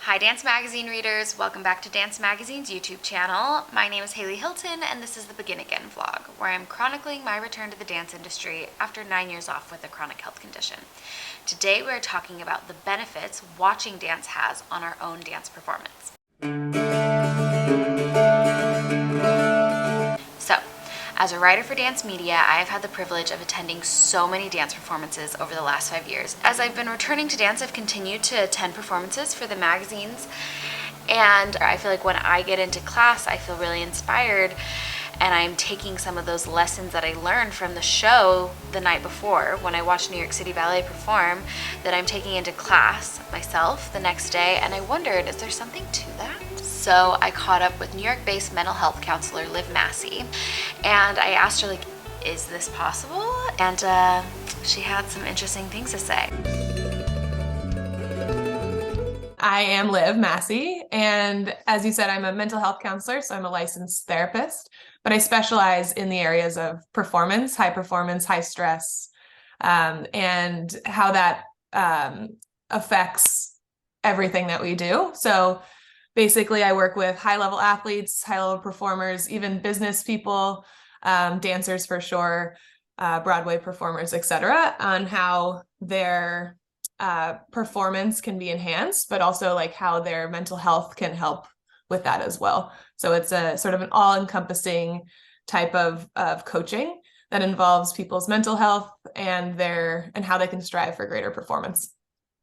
Hi Dance Magazine readers, welcome back to Dance Magazine's YouTube channel. My name is Haley Hilton and this is the Begin Again vlog, where I'm chronicling my return to the dance industry after 9 years off with a chronic health condition. Today we're talking about the benefits watching dance has on our own dance performance. So, as a writer for dance media, I have had the privilege of attending so many dance performances over the last 5 years. As I've been returning to dance, I've continued to attend performances for the magazines, and I feel like when I get into class, I feel really inspired, and I'm taking some of those lessons that I learned from the show the night before when I watched New York City Ballet perform, that I'm taking into class myself the next day, and I wondered, is there something to that? So I caught up with New York-based mental health counselor Liv Massey, and I asked her, like, is this possible? And she had some interesting things to say. I am Liv Massey, and as you said, I'm a mental health counselor, so I'm a licensed therapist, but I specialize in the areas of performance, high stress, and how that affects everything that we do. So basically, I work with high-level athletes, high-level performers, even business people, dancers for sure, Broadway performers, etc., on how their performance can be enhanced, but also like how their mental health can help with that as well. So it's a sort of an all-encompassing type of coaching that involves people's mental health and how they can strive for greater performance.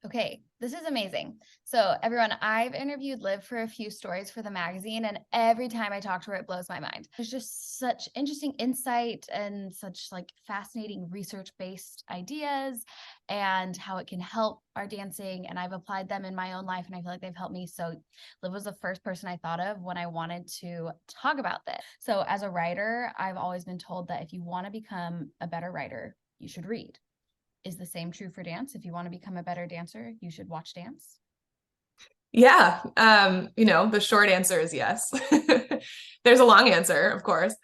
Okay, this is amazing. So everyone, I've interviewed Liv for a few stories for the magazine, and every time I talk to her, it blows my mind. There's just such interesting insight and such like fascinating research-based ideas and how it can help our dancing. And I've applied them in my own life, and I feel like they've helped me. So Liv was the first person I thought of when I wanted to talk about this. So as a writer, I've always been told that if you want to become a better writer, you should read. Is the same true for dance? If you want to become a better dancer, you should watch dance? Yeah, the short answer is yes. There's a long answer, of course.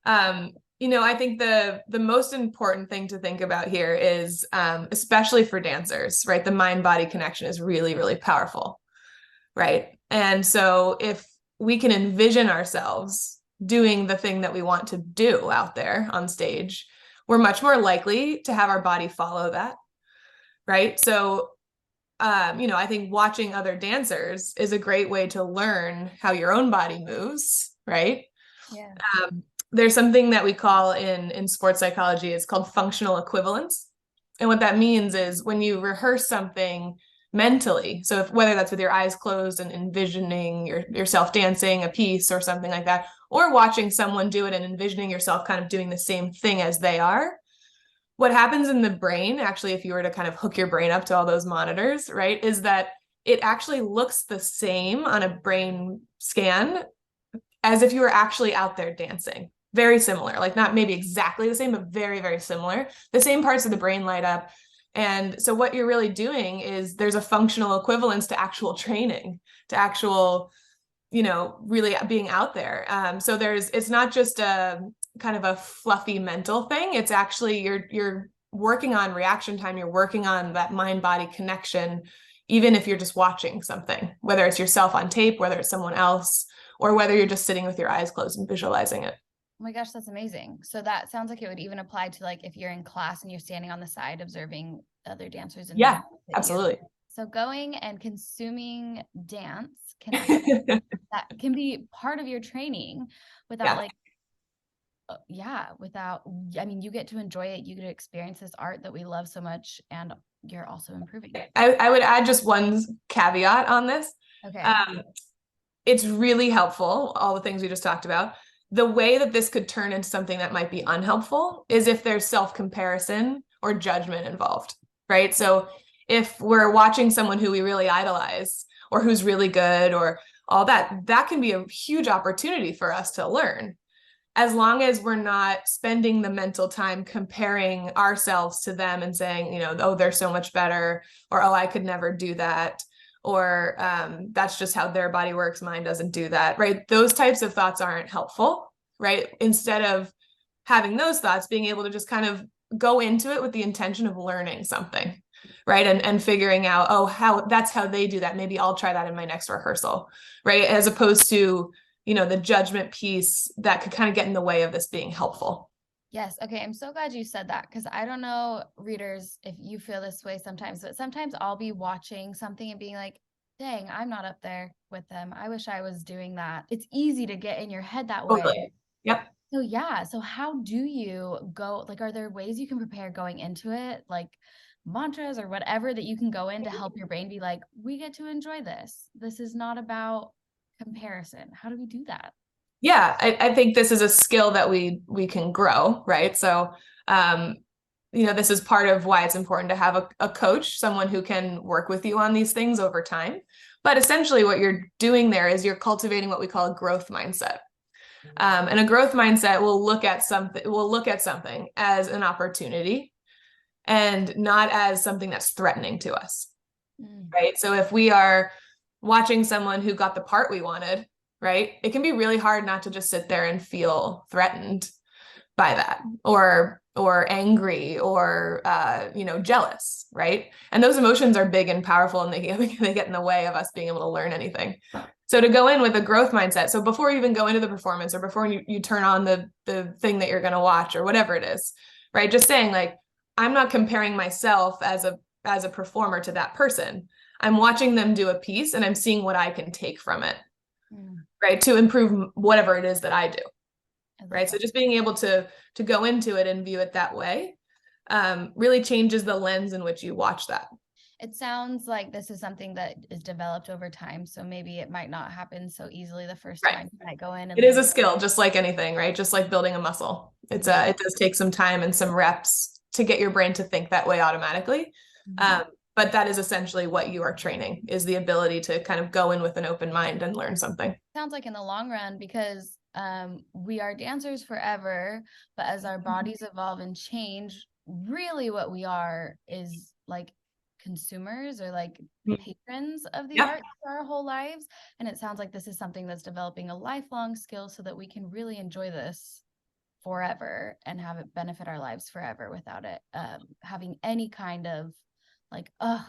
I think the most important thing to think about here is, especially for dancers, right? The mind-body connection is really, really powerful, right? And so if we can envision ourselves doing the thing that we want to do out there on stage, we're much more likely to have our body follow that, right? So, I think watching other dancers is a great way to learn how your own body moves, right? Yeah. There's something that we call in sports psychology, it's called functional equivalence. And what that means is when you rehearse something mentally, so whether that's with your eyes closed and envisioning yourself dancing a piece or something like that, or watching someone do it and envisioning yourself kind of doing the same thing as they are, what happens in the brain, actually, if you were to kind of hook your brain up to all those monitors, right, is that it actually looks the same on a brain scan as if you were actually out there dancing. Very similar, like not maybe exactly the same, but very, very similar. The same parts of the brain light up. And so what you're really doing is there's a functional equivalence to actual training, to actual, really being out there. So it's not just a kind of a fluffy mental thing. It's actually you're working on reaction time. You're working on that mind-body connection, even if you're just watching something, whether it's yourself on tape, whether it's someone else, or whether you're just sitting with your eyes closed and visualizing it. Oh my gosh, that's amazing. So that sounds like it would even apply to like if you're in class and you're standing on the side observing other dancers. And yeah, absolutely. So going and consuming dance can actually, that can be part of your training without I mean, you get to enjoy it. You get to experience this art that we love so much, and you're also improving. I would add just one caveat on this. Okay. It's really helpful, all the things we just talked about. The way that this could turn into something that might be unhelpful is if there's self-comparison or judgment involved, right? So if we're watching someone who we really idolize or who's really good or all that, that can be a huge opportunity for us to learn, as long as we're not spending the mental time comparing ourselves to them and saying, oh, they're so much better, or, oh, I could never do that, or that's just how their body works, mine doesn't do that, right? Those types of thoughts aren't helpful, right? Instead of having those thoughts, being able to just kind of go into it with the intention of learning something, right? And figuring out, oh, how that's how they do that. Maybe I'll try that in my next rehearsal, right? As opposed to, the judgment piece that could kind of get in the way of this being helpful. Yes. Okay. I'm so glad you said that, because I don't know, readers, if you feel this way sometimes, but sometimes I'll be watching something and being like, dang, I'm not up there with them. I wish I was doing that. It's easy to get in your head that way. Totally. Yep. So yeah, so how do you go, like, are there ways you can prepare going into it, like mantras or whatever that you can go in to help your brain be like, we get to enjoy this. This is not about comparison. How do we do that? Yeah, I think this is a skill that we can grow, right? So, um, this is part of why it's important to have a coach, someone who can work with you on these things over time. But essentially, what you're doing there is you're cultivating what we call a growth mindset. And a growth mindset will look at something as an opportunity and not as something that's threatening to us, right? So if we are watching someone who got the part we wanted, right, it can be really hard not to just sit there and feel threatened by that, or angry, or jealous, right? And those emotions are big and powerful, and they get in the way of us being able to learn anything. So to go in with a growth mindset, so before you even go into the performance, or before you turn on the thing that you're going to watch, or whatever it is, right, just saying, like, I'm not comparing myself as a performer to that person. I'm watching them do a piece, and I'm seeing what I can take from it, right, to improve whatever it is that I do. Right. So just being able to go into it and view it that way really changes the lens in which you watch that. It sounds like this is something that is developed over time. So maybe it might not happen so easily the first time. You might go in and it is a skill, just like anything, right? Just like building a muscle. It does take some time and some reps to get your brain to think that way automatically. But that is essentially what you are training, is the ability to kind of go in with an open mind and learn something. Sounds like in the long run, because we are dancers forever, but as our bodies evolve and change, really what we are is like consumers, or like patrons of the arts for our whole lives. And it sounds like this is something that's developing a lifelong skill so that we can really enjoy this forever and have it benefit our lives forever without it having any kind of like, oh,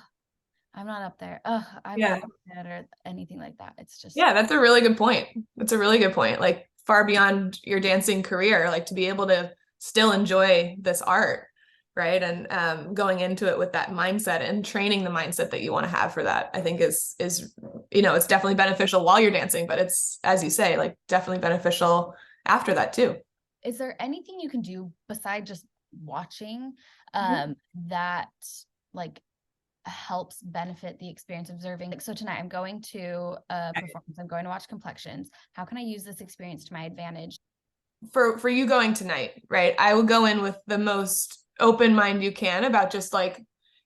I'm not up there, oh, I'm not good, or anything like that. It's just, that's a really good point. That's a really good point. Like, far beyond your dancing career, like, to be able to still enjoy this art, right? And going into it with that mindset and training the mindset that you want to have for that, I think is it's definitely beneficial while you're dancing, but it's, as you say, like, definitely beneficial after that too. Is there anything you can do besides just watching that like helps benefit the experience of observing? Like, so tonight I'm going to a performance, I'm going to watch Complexions. How can I use this experience to my advantage? For you going tonight, right, I would go in with the most open mind you can about just like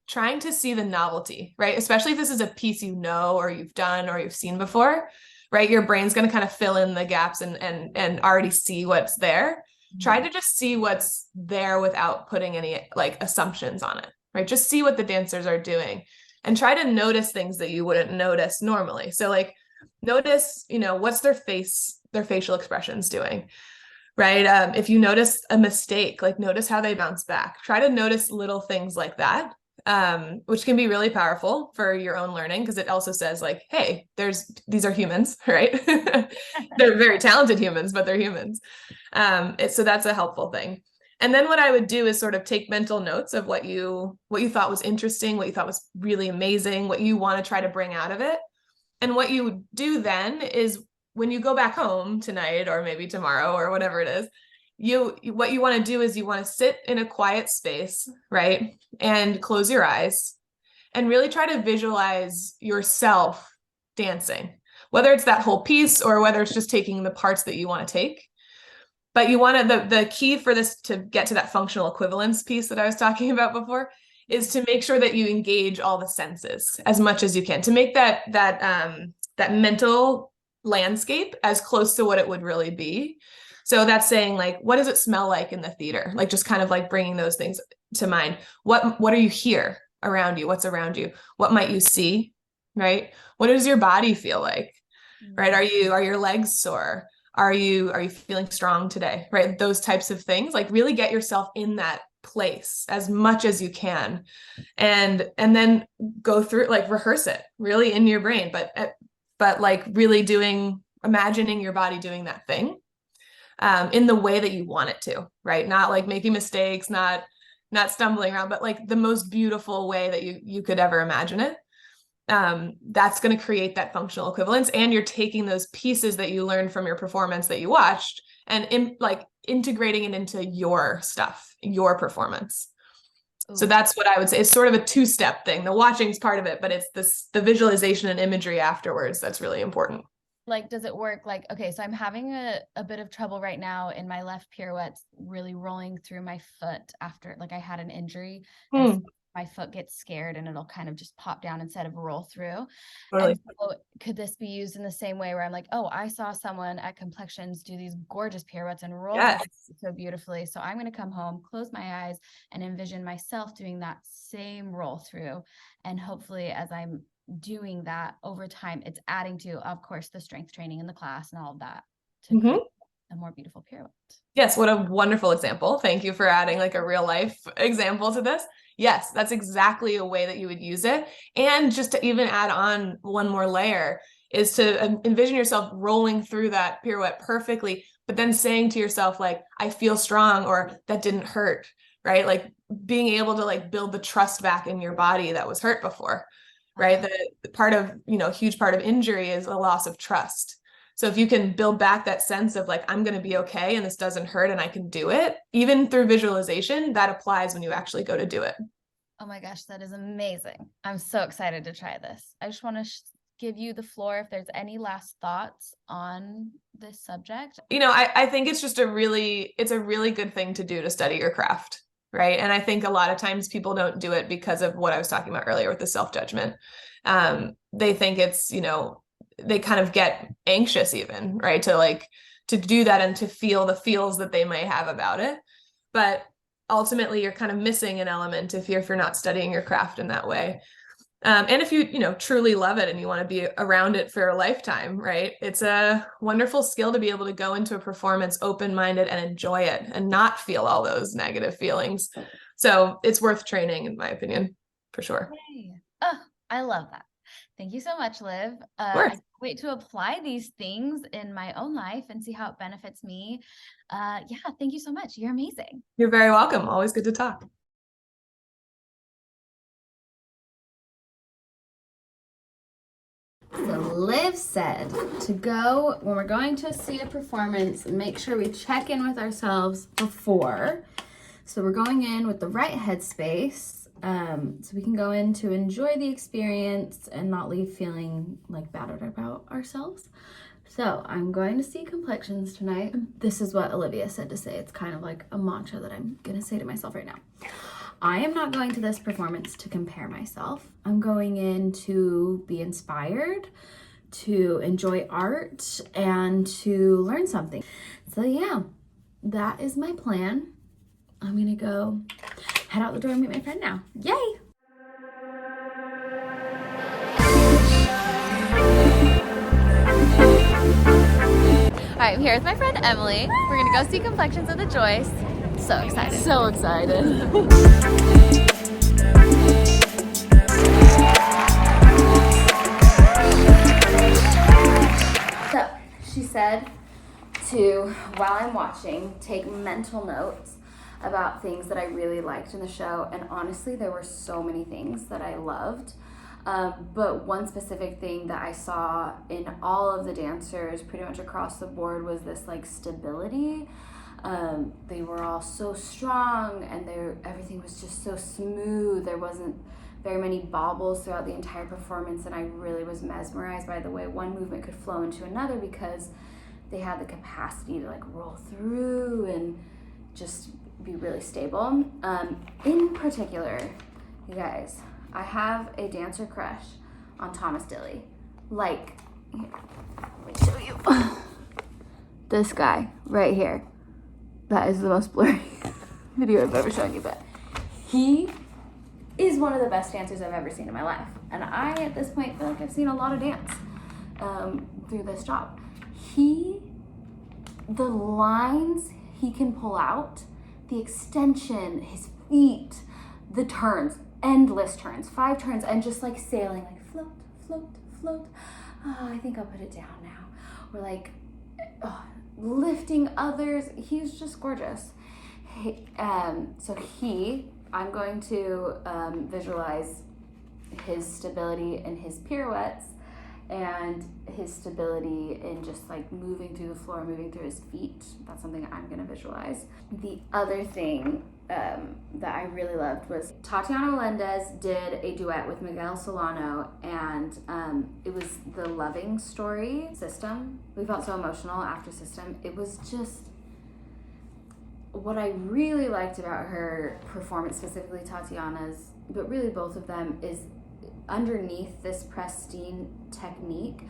trying to see the novelty, right? Especially if this is a piece or you've done or you've seen before, right? Your brain's going to kind of fill in the gaps and already see what's there. Try to just see what's there without putting any like assumptions on it, right? Just see what the dancers are doing and try to notice things that you wouldn't notice normally. So like, notice, what's their facial expressions doing, right? If you notice a mistake, like, notice how they bounce back. Try to notice little things like that, which can be really powerful for your own learning, because it also says, like, hey, these are humans, right? They're very talented humans, but they're humans. So that's a helpful thing. And then what I would do is sort of take mental notes of what you thought was interesting, what you thought was really amazing, what you want to try to bring out of it. And what you do then is, when you go back home tonight, or maybe tomorrow, or whatever it is, what you want to do is you want to sit in a quiet space, right? And close your eyes and really try to visualize yourself dancing, whether it's that whole piece or whether it's just taking the parts that you want to take. But you want to, the key for this to get to that functional equivalence piece that I was talking about before, is to make sure that you engage all the senses as much as you can, to make that mental landscape as close to what it would really be. So that's saying, like, what does it smell like in the theater? Like, just kind of like bringing those things to mind. What are you hear around you? What's around you? What might you see, right? What does your body feel like, right? Are your legs sore? Are you feeling strong today, right? Those types of things, like, really get yourself in that place as much as you can, and then go through, like, rehearse it really in your brain, but like really imagining your body doing that thing in the way that you want it to, right? Not like making mistakes, not stumbling around, but like the most beautiful way that you could ever imagine it. That's going to create that functional equivalence, and you're taking those pieces that you learned from your performance that you watched and like integrating it into your stuff, your performance. Ooh. So that's what I would say. It's sort of a two-step thing. The watching's part of it, but it's the visualization and imagery afterwards that's really important. Like, does it work? Like, okay, so I'm having a bit of trouble right now in my left pirouettes, really rolling through my foot after, like, I had an injury. And my foot gets scared and it'll kind of just pop down instead of roll through. Totally. And so could this be used in the same way where I'm like, oh, I saw someone at Complexions do these gorgeous pirouettes and roll so beautifully. So I'm going to come home, close my eyes, and envision myself doing that same roll through. And hopefully as I'm doing that over time, it's adding to, of course, the strength training in the class and all of that to create a more beautiful pirouette. Yes, what a wonderful example. Thank you for adding like a real life example to this. Yes, that's exactly a way that you would use it. And just to even add on one more layer is to envision yourself rolling through that pirouette perfectly, but then saying to yourself, like, I feel strong, or that didn't hurt, right? Like being able to like build the trust back in your body that was hurt before. Right. The part of, huge part of injury is a loss of trust. So if you can build back that sense of like, I'm going to be okay, and this doesn't hurt, and I can do it, even through visualization, that applies when you actually go to do it. Oh my gosh, that is amazing. I'm so excited to try this. I just want to give you the floor if there's any last thoughts on this subject. I think it's just a really good thing to do to study your craft. Right. And I think a lot of times people don't do it because of what I was talking about earlier with the self-judgment. They think it's, they kind of get anxious even, right, to do that and to feel the feels that they may have about it. But ultimately, you're kind of missing an element if you're not studying your craft in that way. And if you truly love it and you want to be around it for a lifetime, right? It's a wonderful skill to be able to go into a performance open-minded and enjoy it and not feel all those negative feelings. So it's worth training, in my opinion, for sure. Yay. Oh, I love that. Thank you so much, Liv. I can't wait to apply these things in my own life and see how it benefits me. Yeah, thank you so much. You're amazing. You're very welcome. Always good to talk. So Liv said to go, when we're going to see a performance, make sure we check in with ourselves before. So we're going in with the right headspace, so we can go in to enjoy the experience and not leave feeling like bad about ourselves. So I'm going to see Complexions tonight. This is what Olivia said to say. It's kind of like a mantra that I'm going to say to myself right now. I am not going to this performance to compare myself. I'm going in to be inspired, to enjoy art, and to learn something. So yeah, that is my plan. I'm gonna go head out the door and meet my friend now. Yay! All right, I'm here with my friend Emily. We're gonna go see Complexions of the Joyce. So excited. So excited. So she said to, while I'm watching, take mental notes about things that I really liked in the show. And honestly, there were so many things that I loved. But one specific thing that I saw in all of the dancers pretty much across the board was this like stability. They were all so strong, and everything was just so smooth. There wasn't very many bobbles throughout the entire performance, and I really was mesmerized by the way one movement could flow into another because they had the capacity to like roll through and just be really stable. In particular, you guys, I have a dancer crush on Thomas Dilly. Like, here, let me show you. This guy right here. That is the most blurry video I've ever shown you, but he is one of the best dancers I've ever seen in my life. And I, at this point, feel like I've seen a lot of dance through this job. The lines he can pull out, the extension, his feet, the turns, endless turns, 5 turns, and just like sailing, like float, float, float. Oh, I think I'll put it down now. Or like lifting others. He's just gorgeous. I'm going to visualize his stability in his pirouettes and his stability in just like moving through the floor, moving through his feet. That's something I'm gonna visualize. The other thing that I really loved was Tatiana Melendez did a duet with Miguel Solano, and it was the Loving Story System. We felt so emotional after System. It was just, what I really liked about her performance, specifically Tatiana's, but really both of them, is underneath this pristine technique,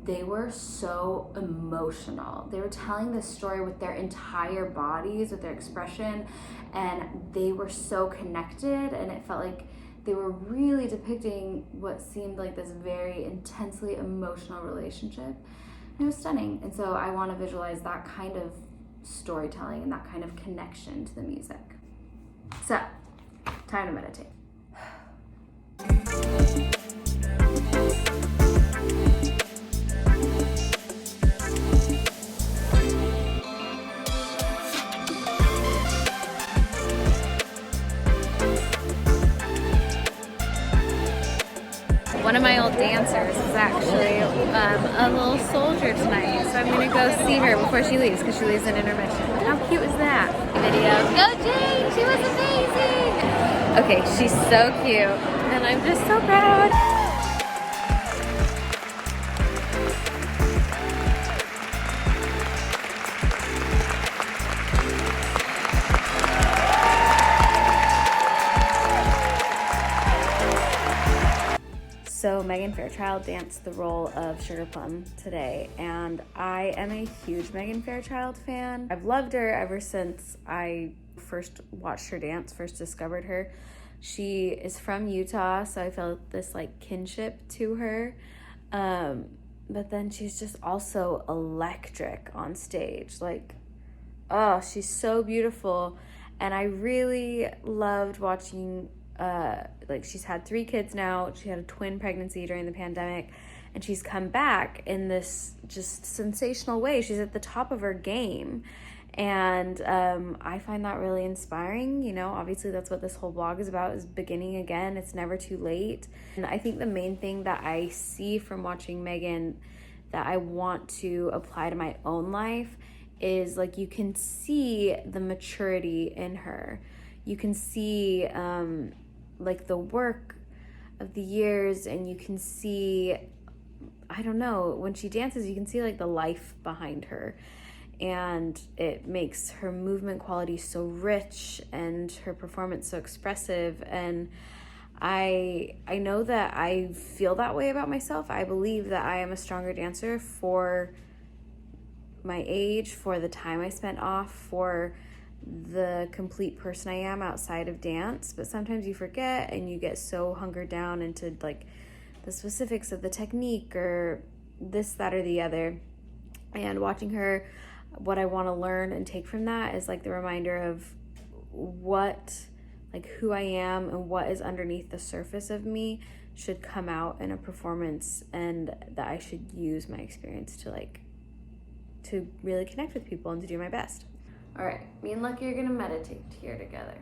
they were so emotional. They were telling this story with their entire bodies, with their expression, and they were so connected, and it felt like they were really depicting what seemed like this very intensely emotional relationship. And it was stunning. And so I want to visualize that kind of storytelling and that kind of connection to the music. So, time to meditate. One of my old dancers is actually a little soldier tonight, so I'm gonna go see her before she leaves, because she leaves in intermission. How cute is that? Video. Go Jane! She was amazing! Okay, she's so cute, and I'm just so proud. So Megan Fairchild danced the role of Sugar Plum today, and I am a huge Megan Fairchild fan. I've loved her ever since I first watched her dance, first discovered her. She is from Utah, so I felt this like kinship to her. But then she's just also electric on stage. Like, oh, she's so beautiful. And I really loved watching like, she's had 3 kids now. She had a twin pregnancy during the pandemic, and she's come back in this just sensational way. She's at the top of her game, and I find that really inspiring. You know, obviously that's what this whole blog is about, is beginning again. It's never too late. And I think the main thing that I see from watching Megan that I want to apply to my own life is, like, you can see the maturity in her. You can see like the work of the years, and you can see, I don't know, when she dances, you can see like the life behind her, and it makes her movement quality so rich and her performance so expressive. And I know that I feel that way about myself. I believe that I am a stronger dancer for my age, for the time I spent off, for the complete person I am outside of dance. But sometimes you forget, and you get so hungered down into like the specifics of the technique or this, that, or the other. And watching her, what I want to learn and take from that is like the reminder of what, like, who I am and what is underneath the surface of me should come out in a performance, and that I should use my experience to really connect with people and to do my best. All right, me and Lucky are gonna meditate here together.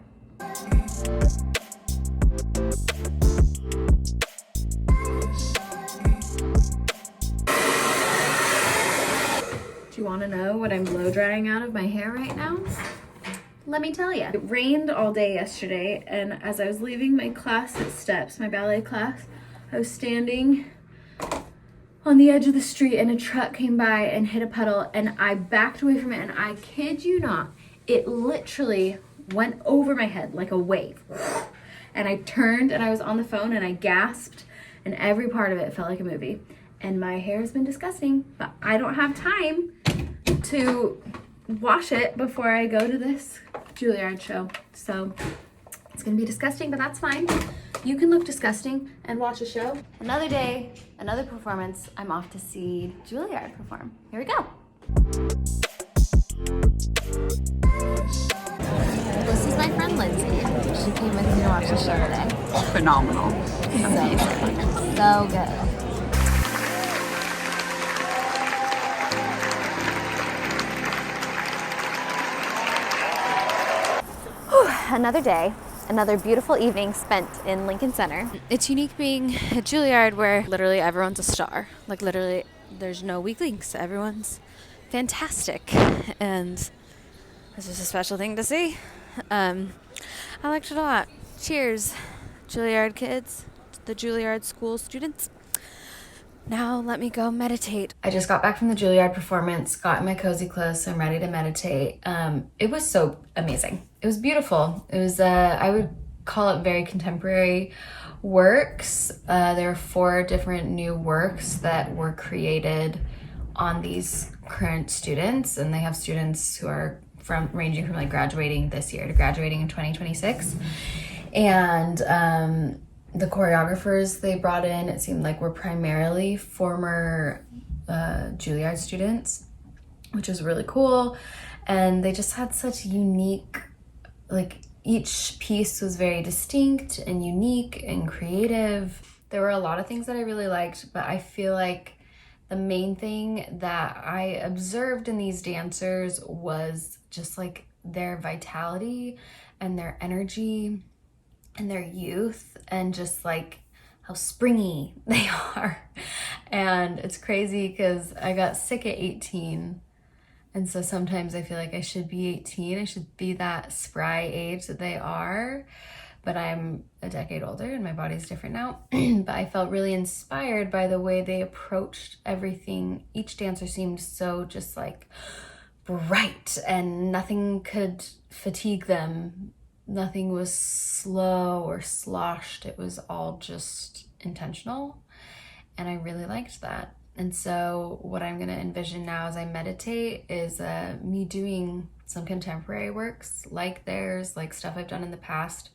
Do you wanna know what I'm blow drying out of my hair right now? Let me tell you. It rained all day yesterday, and as I was leaving my class at Steps, my ballet class, I was standing on the edge of the street, and a truck came by and hit a puddle, and I backed away from it, and I kid you not, it literally went over my head like a wave. And I turned, and I was on the phone, and I gasped, and every part of it felt like a movie. And my hair has been disgusting, but I don't have time to wash it before I go to this Juilliard show. So it's gonna be disgusting, but that's fine. You can look disgusting and watch a show. Another day, another performance. I'm off to see Juilliard perform. Here we go. This is my friend Lindsay. She came with me to watch the show today. Phenomenal. So good. Another day, another beautiful evening spent in Lincoln Center. It's unique being at Juilliard where literally everyone's a star. Like literally there's no weak links. Everyone's fantastic. And it's just a special thing to see. I liked it a lot. Cheers, Juilliard kids, the Juilliard school students. Now let me go meditate. I just got back from the Juilliard performance, got in my cozy clothes, so I'm ready to meditate. It was so amazing. It was beautiful. It was, I would call it very contemporary works. There are 4 different new works that were created on these current students, and they have students who are ranging from like graduating this year to graduating in 2026. And the choreographers they brought in, it seemed like were primarily former Juilliard students, which was really cool. And they just had such unique, like each piece was very distinct and unique and creative. There were a lot of things that I really liked, but I feel like the main thing that I observed in these dancers was just like their vitality and their energy and their youth and just like how springy they are. And it's crazy because I got sick at 18. And so sometimes I feel like I should be 18. I should be that spry age that they are. But I'm a decade older and my body's different now. But I felt really inspired by the way they approached everything. Each dancer seemed so just like bright and nothing could fatigue them. Nothing was slow or sloshed. It was all just intentional. And I really liked that. And so what I'm gonna envision now as I meditate is me doing some contemporary works like theirs, like stuff I've done in the past,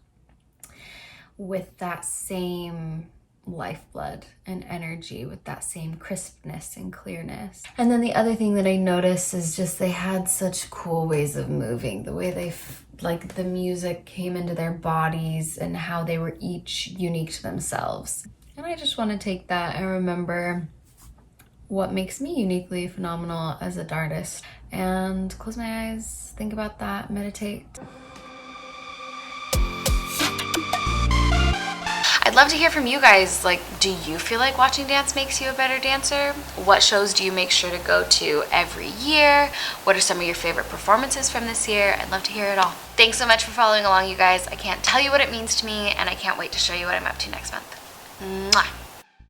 with that same lifeblood and energy, with that same crispness and clearness. And then the other thing that I noticed is just they had such cool ways of moving, the way they like the music came into their bodies and how they were each unique to themselves. And I just want to take that and remember what makes me uniquely phenomenal as an artist and close my eyes, think about that, meditate. I'd love to hear from you guys. Like, do you feel like watching dance makes you a better dancer? What shows do you make sure to go to every year? What are some of your favorite performances from this year? I'd love to hear it all. Thanks so much for following along, you guys. I can't tell you what it means to me, and I can't wait to show you what I'm up to next month. Mwah.